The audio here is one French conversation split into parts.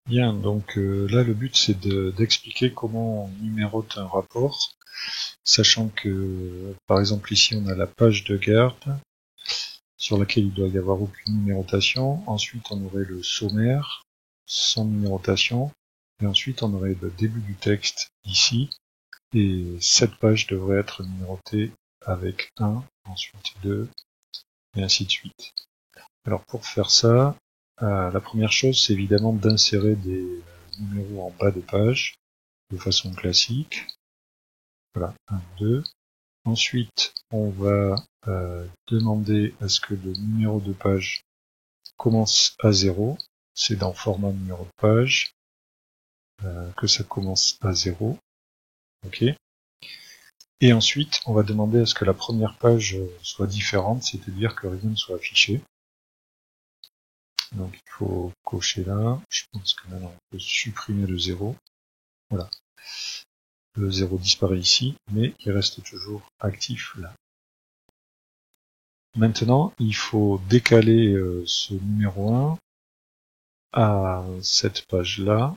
Bien, donc là le but c'est d'expliquer comment on numérote un rapport, sachant que par exemple ici on a la page de garde sur laquelle il doit y avoir aucune numérotation, ensuite on aurait le sommaire sans numérotation, et ensuite on aurait le début du texte ici, et cette page devrait être numérotée avec 1, ensuite 2, et ainsi de suite. Alors pour faire ça, la première chose c'est évidemment d'insérer des numéros en bas de page de façon classique. Voilà, 1, 2. Ensuite, on va demander à ce que le numéro de page commence à 0. C'est dans format numéro de page que ça commence à 0. Ok. Et ensuite, on va demander à ce que la première page soit différente, c'est-à-dire que rien ne soit affiché. Donc il faut cocher là. Je pense que maintenant on peut supprimer le 0. Voilà. Le 0 disparaît ici, mais il reste toujours actif là. Maintenant, il faut décaler ce numéro 1 à cette page-là,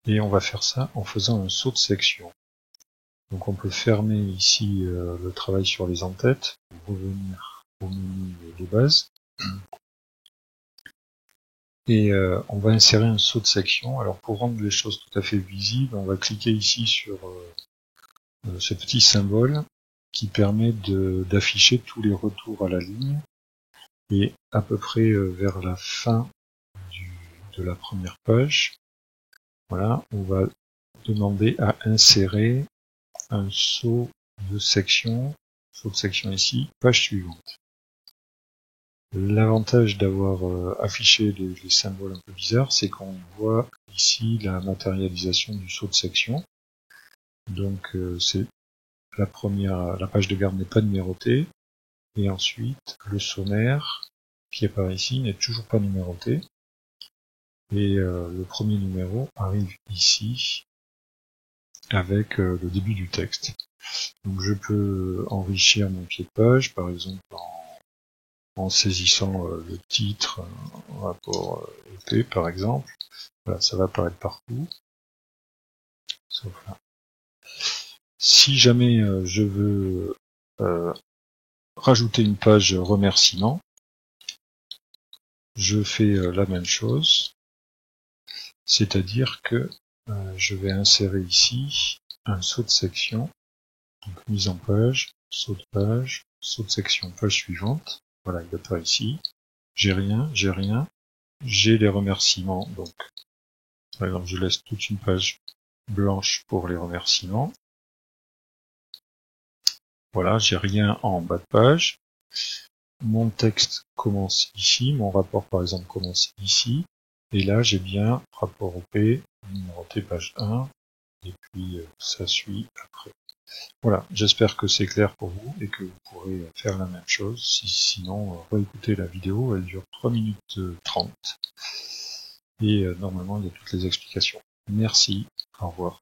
et on va faire ça en faisant un saut de section. Donc on peut fermer ici le travail sur les en-têtes, revenir au menu de base, et on va insérer un saut de section. Alors pour rendre les choses tout à fait visibles, on va cliquer ici sur ce petit symbole qui permet d'afficher tous les retours à la ligne, et à peu près vers la fin de la première page, voilà, on va demander à insérer un saut de section ici, page suivante. L'avantage d'avoir affiché les symboles un peu bizarres, c'est qu'on voit ici la matérialisation du saut de section. Donc c'est la page de garde n'est pas numérotée, et ensuite le sommaire qui apparaît ici n'est toujours pas numéroté, et le premier numéro arrive ici avec le début du texte. Donc je peux enrichir mon pied de page, par exemple en saisissant le titre, rapport EP par exemple. Voilà, ça va apparaître partout, sauf là. Si jamais je veux rajouter une page remerciement, je fais la même chose, c'est-à-dire que je vais insérer ici un saut de section, donc mise en page, saut de section, page suivante. Voilà, il apparaît ici. J'ai rien, j'ai les remerciements, donc par exemple je laisse toute une page blanche pour les remerciements. Voilà, j'ai rien en bas de page. Mon texte commence ici, mon rapport par exemple commence ici, et là j'ai bien rapport OP, numéroté page 1, et puis ça suit après. Voilà, j'espère que c'est clair pour vous et que vous pourrez faire la même chose. Sinon, réécoutez la vidéo, elle dure 3 minutes 30. Et normalement, il y a toutes les explications. Merci, au revoir.